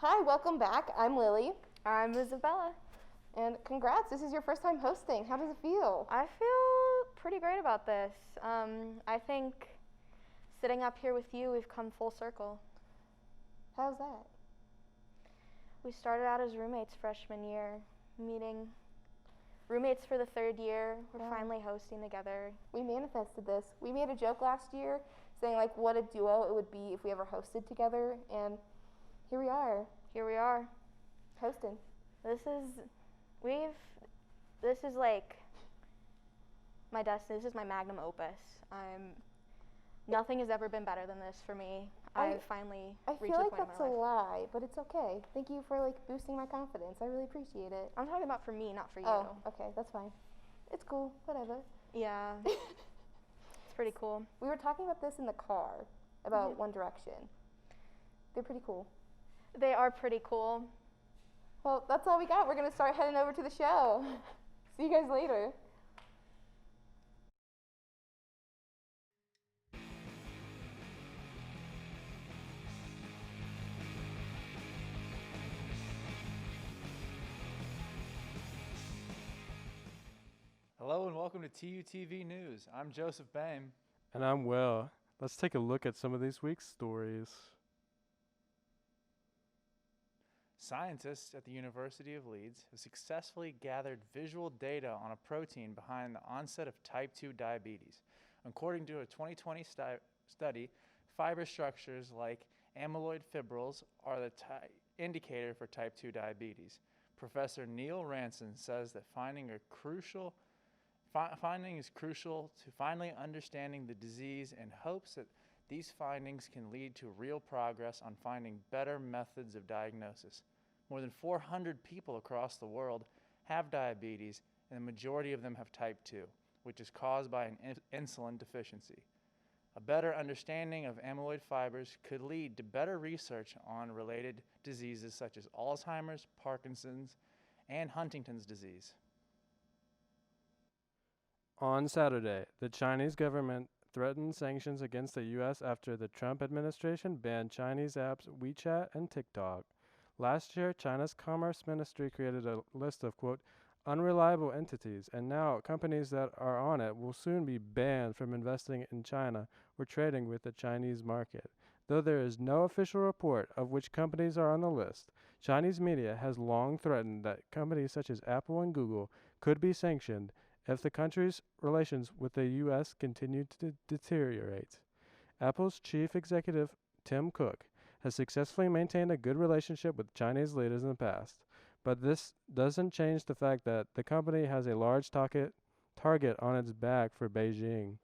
Hi, welcome back. I'm Lily. I'm Isabella. And congrats, this is your first time hosting. How does it feel? I feel pretty great about this. I think sitting up here with you, we've come full circle. How's that? We started out as roommates freshman year, meeting roommates for the third year. We're finally hosting together. We manifested this. We made a joke last year saying like what a duo it would be if we ever hosted together, and here we are. Here we are. Hosting. This is like my destiny. This is my magnum opus. Nothing has ever been better than this for me. I've finally reached the point in my life. I feel like that's a lie, but it's okay. Thank you for like boosting my confidence. I really appreciate it. I'm talking about for me, not for you. Oh, okay, that's fine. It's cool, whatever. Yeah. It's pretty cool. We were talking about this in the car, about One Direction. They're pretty cool. They are pretty cool. Well, that's all we got. We're going to start heading over to the show. See you guys later. Hello and welcome to TUTV News. I'm Joseph Bame. And I'm Will. Let's take a look at some of this week's stories. Scientists at the University of Leeds have successfully gathered visual data on a protein behind the onset of type 2 diabetes. According to a 2020 study, fiber structures like amyloid fibrils are the indicator for type 2 diabetes. Professor Neil Ranson says that finding is crucial to finally understanding the disease, and hopes that these findings can lead to real progress on finding better methods of diagnosis. More than 400 people across the world have diabetes, and the majority of them have type 2, which is caused by an insulin deficiency. A better understanding of amyloid fibers could lead to better research on related diseases such as Alzheimer's, Parkinson's, and Huntington's disease. On Saturday, the Chinese government threatened sanctions against the U.S. after the Trump administration banned Chinese apps WeChat and TikTok. Last year, China's Commerce Ministry created a list of, quote, unreliable entities, and now companies that are on it will soon be banned from investing in China or trading with the Chinese market. Though there is no official report of which companies are on the list, Chinese media has long threatened that companies such as Apple and Google could be sanctioned if the country's relations with the U.S. continue to deteriorate. Apple's chief executive, Tim Cook, has successfully maintained a good relationship with Chinese leaders in the past, but this doesn't change the fact that the company has a large target on its back for Beijing.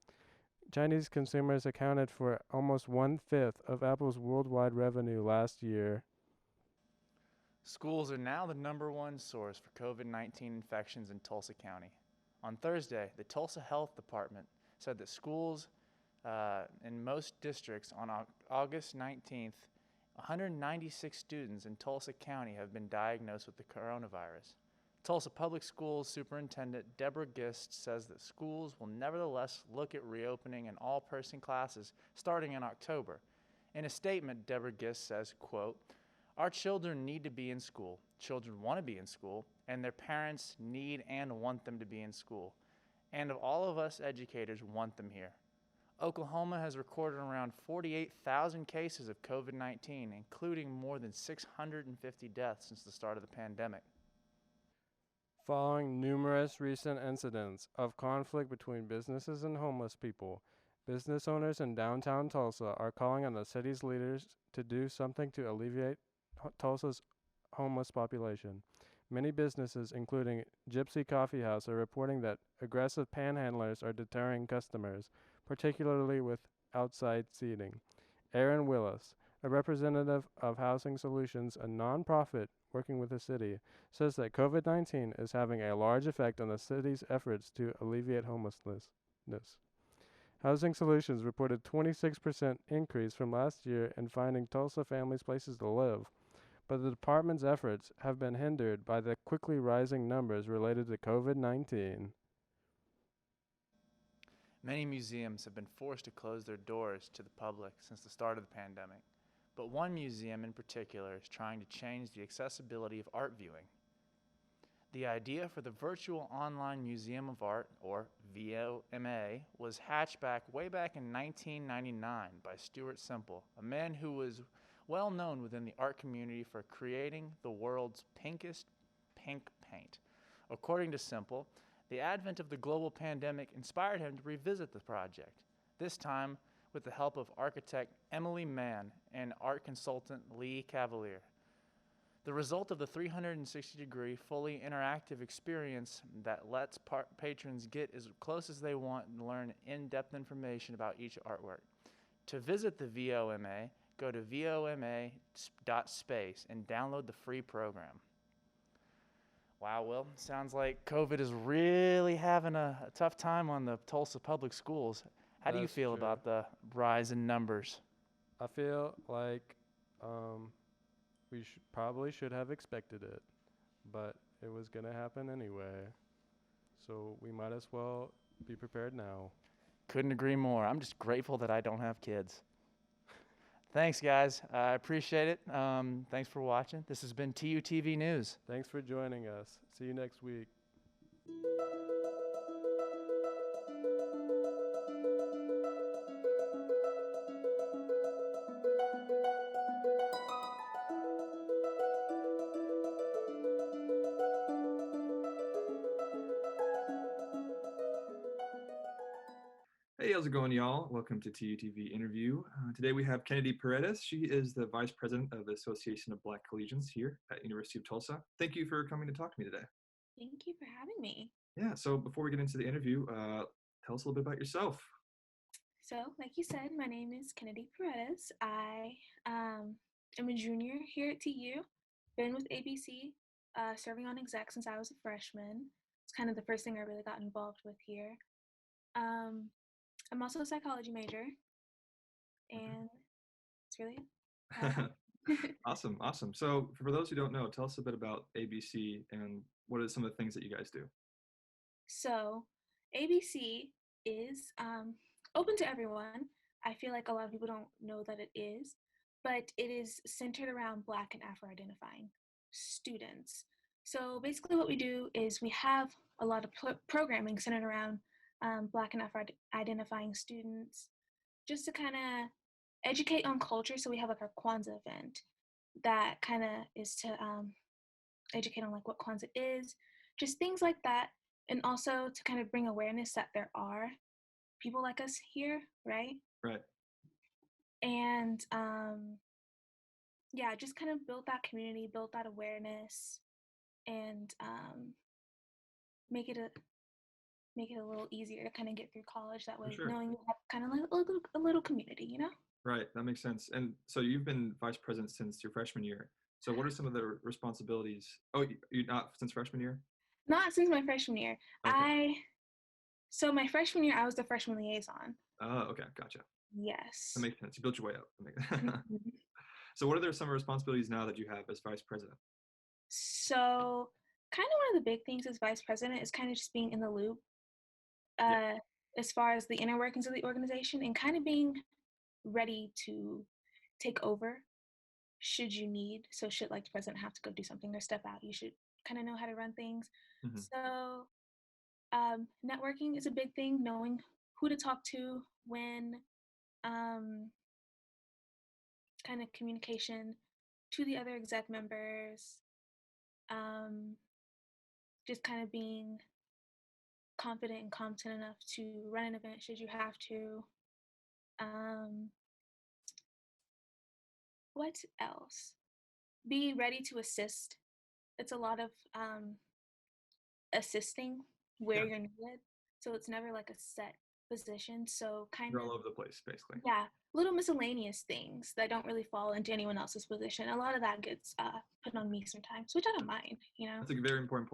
Chinese consumers accounted for almost 1/5 of Apple's worldwide revenue last year. Schools are now the #1 source for COVID-19 infections in Tulsa County. On Thursday, the Tulsa Health Department said that schools in most districts on August 19th, 196 students in Tulsa County have been diagnosed with the coronavirus. Tulsa Public Schools Superintendent Deborah Gist says that schools will nevertheless look at reopening in all-person classes starting in October. In a statement, Deborah Gist says, quote, our children need to be in school. Children want to be in school, and their parents need and want them to be in school. And all of us educators want them here. Oklahoma has recorded around 48,000 cases of COVID-19, including more than 650 deaths since the start of the pandemic. Following numerous recent incidents of conflict between businesses and homeless people, business owners in downtown Tulsa are calling on the city's leaders to do something to alleviate Tulsa's homeless population. Many businesses, including Gypsy Coffee House, are reporting that aggressive panhandlers are deterring customers, particularly with outside seating. Aaron Willis, a representative of Housing Solutions, a nonprofit working with the city, says that COVID-19 is having a large effect on the city's efforts to alleviate homelessness. Housing Solutions reported 26% increase from last year in finding Tulsa families places to live, but the department's efforts have been hindered by the quickly rising numbers related to COVID-19. Many museums have been forced to close their doors to the public since the start of the pandemic. but one museum in particular is trying to change the accessibility of art viewing. The idea for the Virtual Online Museum of Art, or VOMA, was hatched way back in 1999 by Stuart Semple, a man who was well known within the art community for creating the world's pinkest pink paint. According to Semple, the advent of the global pandemic inspired him to revisit the project, this time with the help of architect Emily Mann and art consultant Lee Cavalier. The result of the 360-degree, fully interactive experience that lets patrons get as close as they want and learn in-depth information about each artwork. To visit the VOMA, go to voma.space and download the free program. Wow, Will, sounds like COVID is really having a tough time on the Tulsa public schools. How do you That's feel true. about the rise in numbers? I feel like we probably should have expected it, but it was going to happen anyway. So we might as well be prepared now. Couldn't agree more. I'm just grateful that I don't have kids. Thanks, guys. I appreciate it. Thanks for watching. This has been TUTV News. Thanks for joining us. See you next week. Hey, how's it going, y'all? Welcome to TUTV Interview. Today we have Kennedy Paredes. She is the Vice President of the Association of Black Collegians here at University of Tulsa. Thank you for coming to talk to me today. Thank you for having me. Yeah, so before we get into the interview, tell us a little bit about yourself. So, like you said, my name is Kennedy Paredes. I am a junior here at TU. Been with ABC, serving on exec since I was a freshman. It's kind of the first thing I really got involved with here. I'm also a psychology major, and it's really Awesome. So for those who don't know, tell us a bit about ABC and what are some of the things that you guys do? So, ABC is open to everyone. I feel like a lot of people don't know that it is, but it is centered around Black and Afro-identifying students. So basically what we do is we have a lot of programming centered around Black and Afro-identifying students just to kind of educate on culture. So we have like our Kwanzaa event that kind of is to educate on like what Kwanzaa is, just things like that. And also to kind of bring awareness that there are people like us here, right? Right. And yeah, just kind of build that community, build that awareness, and make it a little easier to kind of get through college. That way, sure. knowing you have kind of like a little community, you know? Right, that makes sense. And so you've been vice president since your freshman year. So what are some of the responsibilities? Oh, you're not since freshman year? Not since my freshman year. Okay. So my freshman year, I was the freshman liaison. Oh, okay, gotcha. Yes. That makes sense. You built your way up. Mhm. So what are some responsibilities now that you have as vice president? So kind of one of the big things as vice president is kind of just being in the loop as far as the inner workings of the organization and kind of being ready to take over should you need. So should like the president have to go do something or step out, you should kind of know how to run things. Mm-hmm. So networking is a big thing, knowing who to talk to when, kind of communication to the other exec members, just kind of being confident and competent enough to run an event should you have to. What else? Be ready to assist. It's a lot of assisting where you're needed. So it's never like a set position. So kind You're of all over the place, basically. yeah, little miscellaneous things that don't really fall into anyone else's position. A lot of that gets put on me sometimes, which I don't mind, you know. That's a very important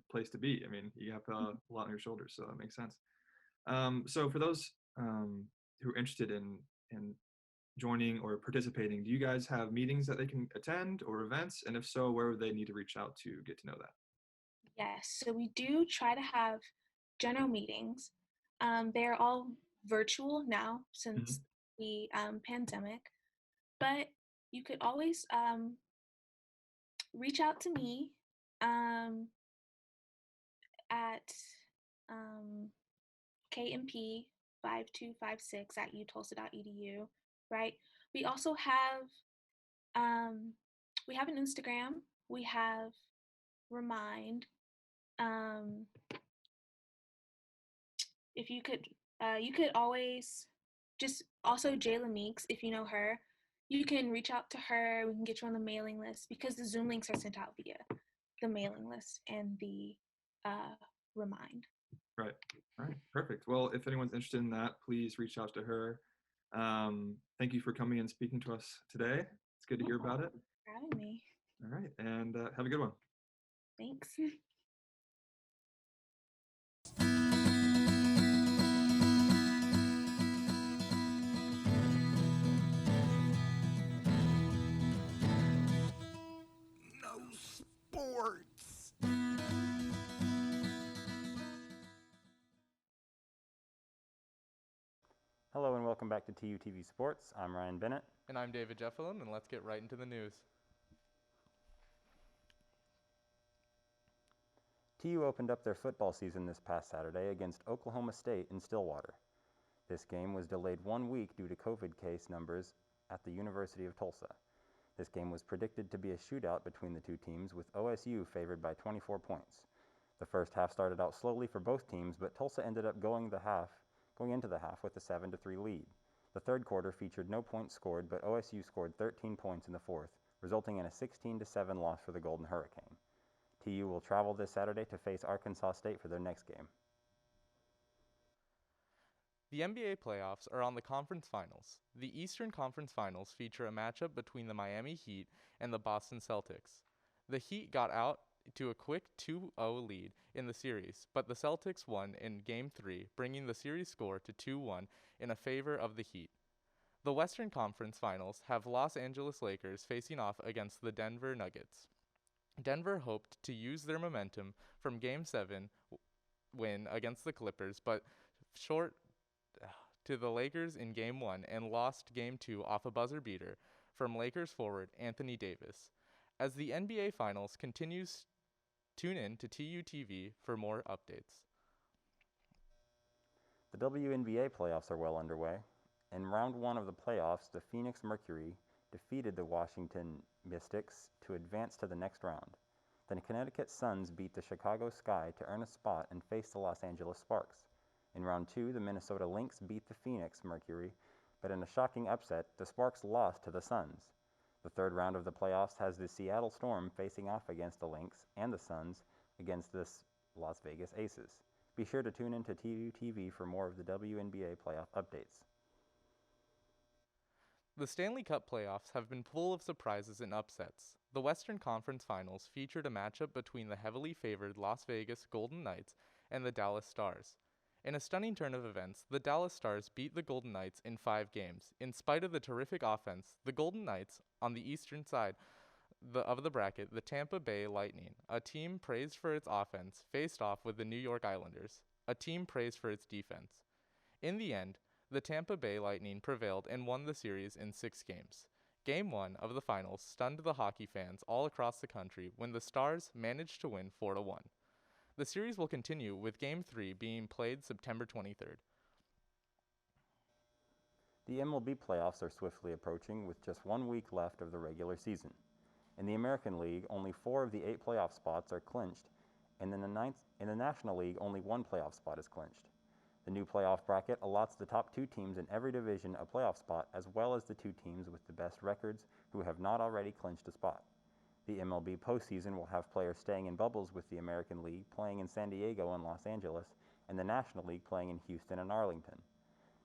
place to be. I mean, you have a lot on your shoulders, so that makes sense. So for those who are interested in joining or participating, do you guys have meetings that they can attend or events? And if so, where would they need to reach out to get to know that? Yes, so we do try to have general meetings. They're all virtual now since the pandemic. But you could always reach out to me at kmp5256@utulsa.edu, right? We also have we have an Instagram. We have Remind. Um, if you could always just also Jayla Meeks, if you know her, you can reach out to her. We can get you on the mailing list because the Zoom links are sent out via the mailing list and the Remind. Right. All right. Perfect. Well, if anyone's interested in that, please reach out to her. Thank you for coming and speaking to us today. It's good to hear about it. For having me. All right. And have a good one. Thanks. No sports. Hello and welcome back to TUTV Sports. I'm Ryan Bennett. And I'm David Jeffelin, and let's get right into the news. TU opened up their football season this past Saturday against Oklahoma State in Stillwater. This game was delayed 1 week due to COVID case numbers at the University of Tulsa. This game was predicted to be a shootout between the two teams, with OSU favored by 24 points. The first half started out slowly for both teams, but Tulsa ended up going into the half with a 7-3 lead. The third quarter featured no points scored, but OSU scored 13 points in the fourth, resulting in a 16-7 loss for the Golden Hurricane. TU will travel this Saturday to face Arkansas State for their next game. The NBA playoffs are on the conference finals. The Eastern Conference Finals feature a matchup between the Miami Heat and the Boston Celtics. The Heat got out to a quick 2-0 lead in the series, but the Celtics won in Game 3, bringing the series score to 2-1 in favor of the Heat. The Western Conference Finals have Los Angeles Lakers facing off against the Denver Nuggets. Denver hoped to use their momentum from Game 7 win against the Clippers, but short to the Lakers in Game 1 and lost Game 2 off a buzzer beater from Lakers forward Anthony Davis. As the NBA Finals continues, tune in to TUTV for more updates. The WNBA playoffs are well underway. In round 1 of the playoffs, the Phoenix Mercury defeated the Washington Mystics to advance to the next round. The Connecticut Suns beat the Chicago Sky to earn a spot and face the Los Angeles Sparks. In round 2, the Minnesota Lynx beat the Phoenix Mercury, but in a shocking upset, the Sparks lost to the Suns. The third round of the playoffs has the Seattle Storm facing off against the Lynx and the Suns against the Las Vegas Aces. Be sure to tune in to TUTV for more of the WNBA playoff updates. The Stanley Cup playoffs have been full of surprises and upsets. The Western Conference Finals featured a matchup between the heavily favored Las Vegas Golden Knights and the Dallas Stars. In a stunning turn of events, the Dallas Stars beat the Golden Knights in 5 games. In spite of the terrific offense, the Golden Knights, on the eastern side of the bracket, the Tampa Bay Lightning, a team praised for its offense, faced off with the New York Islanders, a team praised for its defense. In the end, the Tampa Bay Lightning prevailed and won the series in 6 games. Game 1 of the finals stunned the hockey fans all across the country when the Stars managed to win 4-1. The series will continue with Game 3 being played September 23rd. The MLB playoffs are swiftly approaching with just 1 week left of the regular season. In the American League, only 4 of the 8 playoff spots are clinched, and in the National League, only 1 playoff spot is clinched. The new playoff bracket allots the top 2 teams in every division a playoff spot, as well as the 2 teams with the best records who have not already clinched a spot. The MLB postseason will have players staying in bubbles, with the American League playing in San Diego and Los Angeles, and the National League playing in Houston and Arlington.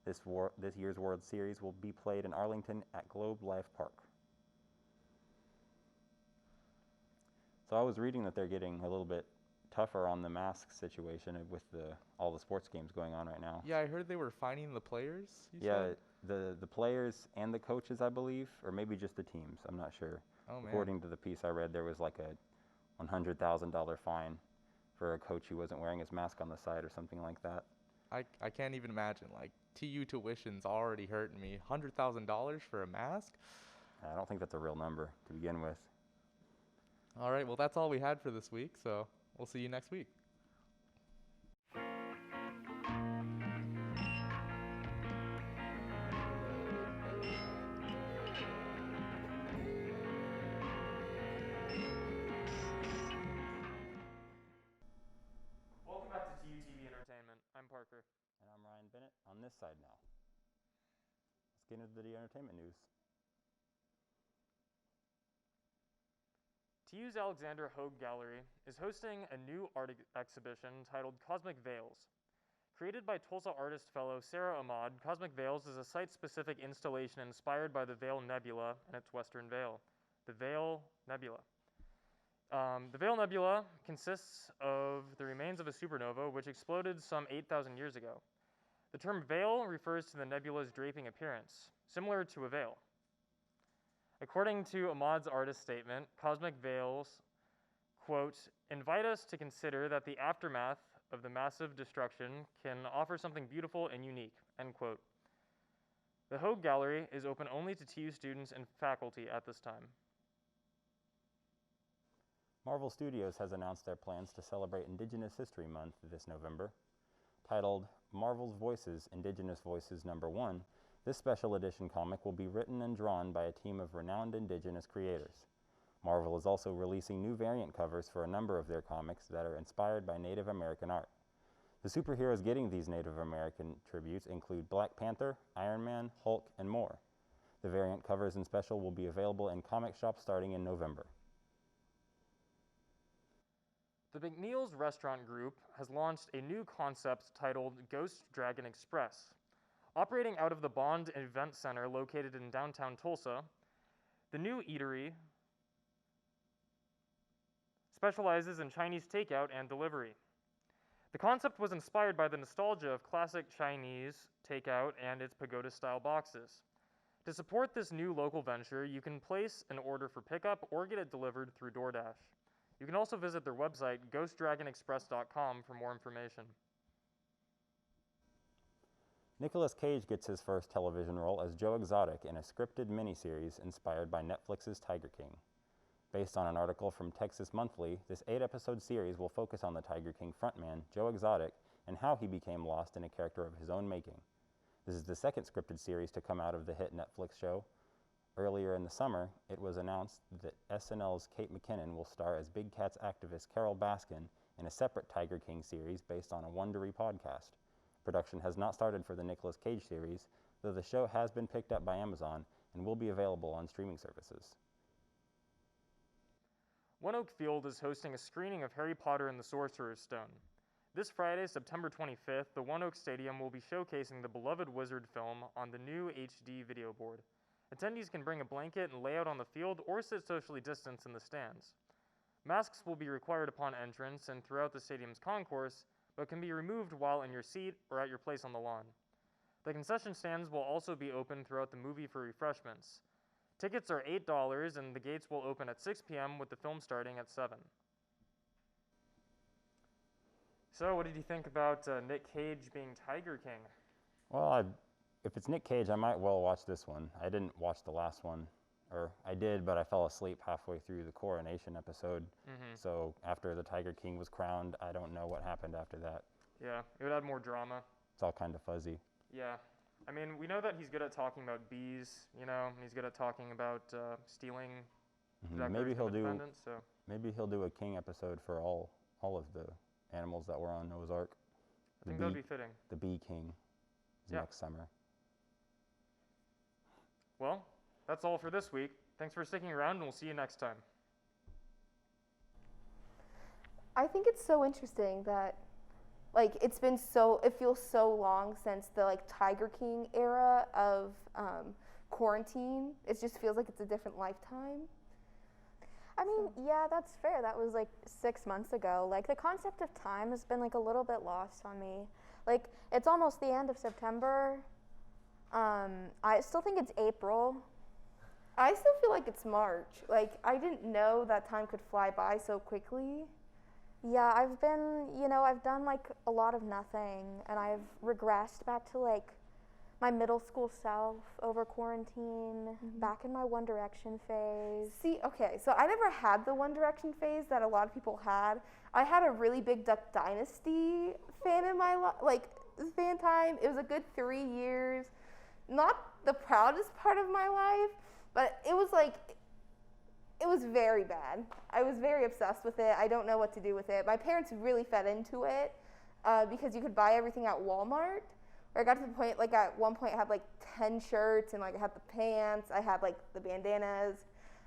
This year's World Series will be played in Arlington at Globe Life Park. So I was reading that they're getting a little bit tougher on the mask situation with all the sports games going on right now. Yeah, I heard they were fining the players. Yeah, the players and the coaches, I believe, or maybe just the teams. I'm not sure. Oh, man. According to the piece I read, there was like a $100,000 fine for a coach who wasn't wearing his mask on the side or something like that. I can't even imagine. Like, TU tuition's already hurting me. $100,000 for a mask? I don't think that's a real number to begin with. All right, well, that's all we had for this week, so we'll see you next week. Welcome back to TUTV Entertainment. I'm Parker. And I'm Ryan Bennett on this side now. Let's get into the entertainment news. TU's Alexander Hogue Gallery is hosting a new art exhibition titled Cosmic Veils. Created by Tulsa artist fellow Sarah Ahmad, Cosmic Veils is a site-specific installation inspired by the Veil Nebula and its western veil, the Veil Nebula. The Veil Nebula consists of the remains of a supernova which exploded some 8,000 years ago. The term veil refers to the nebula's draping appearance, similar to a veil. According to Ahmad's artist statement, Cosmic Veils, quote, invite us to consider that the aftermath of the massive destruction can offer something beautiful and unique, end quote. The Hogue Gallery is open only to TU students and faculty at this time. Marvel Studios has announced their plans to celebrate Indigenous History Month this November. Titled Marvel's Voices, Indigenous Voices #1, this special edition comic will be written and drawn by a team of renowned Indigenous creators. Marvel is also releasing new variant covers for a number of their comics that are inspired by Native American art. The superheroes getting these Native American tributes include Black Panther, Iron Man, Hulk, and more. The variant covers and special will be available in comic shops starting in November. The McNeil's Restaurant Group has launched a new concept titled Ghost Dragon Express. Operating out of the Bond Event Center located in downtown Tulsa, the new eatery specializes in Chinese takeout and delivery. The concept was inspired by the nostalgia of classic Chinese takeout and its pagoda-style boxes. To support this new local venture, you can place an order for pickup or get it delivered through DoorDash. You can also visit their website, ghostdragonexpress.com, for more information. Nicolas Cage gets his first television role as Joe Exotic in a scripted miniseries inspired by Netflix's Tiger King. Based on an article from Texas Monthly, this 8-episode series will focus on the Tiger King frontman, Joe Exotic, and how he became lost in a character of his own making. This is the second scripted series to come out of the hit Netflix show. Earlier in the summer, it was announced that SNL's Kate McKinnon will star as Big Cat's activist Carol Baskin in a separate Tiger King series based on a Wondery podcast. Production has not started for the Nicolas Cage series, though the show has been picked up by Amazon and will be available on streaming services. One Oak Field is hosting a screening of Harry Potter and the Sorcerer's Stone. This Friday, September 25th, the One Oak Stadium will be showcasing the beloved Wizard film on the new HD video board. Attendees can bring a blanket and lay out on the field or sit socially distanced in the stands. Masks will be required upon entrance and throughout the stadium's concourse, but can be removed while in your seat or at your place on the lawn. The concession stands will also be open throughout the movie for refreshments. Tickets are $8 and the gates will open at 6 p.m. with the film starting at 7. So what did you think about Nick Cage being Tiger King? Well, if it's Nick Cage, I might well watch this one. I didn't watch the last one. Or I did, but I fell asleep halfway through the coronation episode. Mm-hmm. So after the Tiger King was crowned, I don't know what happened after that. Yeah, it would add more drama. It's all kind of fuzzy. Yeah. I mean, we know that he's good at talking about bees, you know, and he's good at talking about stealing the Declaration of Independence, so. Maybe he'll do a King episode for all of the animals that were on Noah's Ark. I think that would be fitting. The Bee King is next summer. Well, that's all for this week. Thanks for sticking around, and we'll see you next time. I think it's so interesting that, like, it feels so long since the, like, Tiger King era of quarantine. It just feels like it's a different lifetime. I mean, yeah, that's fair. That was like 6 months ago. Like, the concept of time has been like a little bit lost on me. Like, it's almost the end of September. I still think it's April. I still feel like it's March. Like, I didn't know that time could fly by so quickly. Yeah, I've done like a lot of nothing, and I've regressed back to like my middle school self over quarantine, back in my One Direction phase. See, okay, so I never had the One Direction phase that a lot of people had. I had a really big Duck Dynasty fan in my fan time. It was a good 3 years. Not the proudest part of my life, but it was very bad. I was very obsessed with it. I don't know what to do with it. My parents really fed into it because you could buy everything at Walmart. Where I got to the point, at one point I had 10 shirts, and I had the pants, I had the bandanas,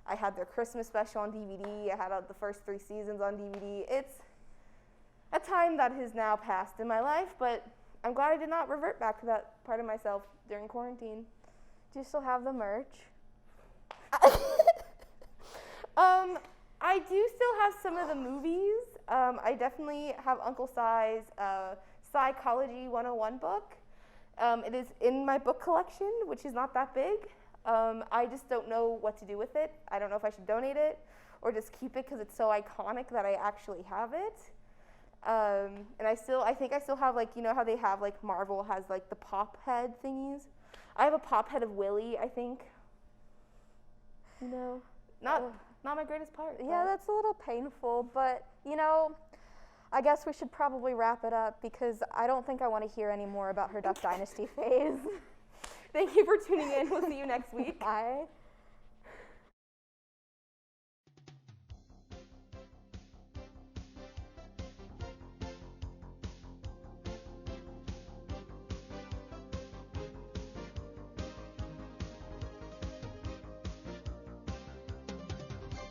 I had their Christmas special on DVD, I had the first 3 seasons on DVD. It's a time that has now passed in my life, but I'm glad I did not revert back to that part of myself during quarantine. Do you still have the merch? I do still have some of the movies. I definitely have Uncle Cy's Psychology 101 book. It is in my book collection, which is not that big. I just don't know what to do with it. I don't know if I should donate it or just keep it because it's so iconic that I actually have it. And I think I still have how they have Marvel has the pop head thingies. I have a pop head of Willy, I think. Not my greatest part. Yeah, that's a little painful, but I guess we should probably wrap it up because I don't think I want to hear any more about her Duck Dynasty phase. Thank you for tuning in. We'll see you next week. Bye.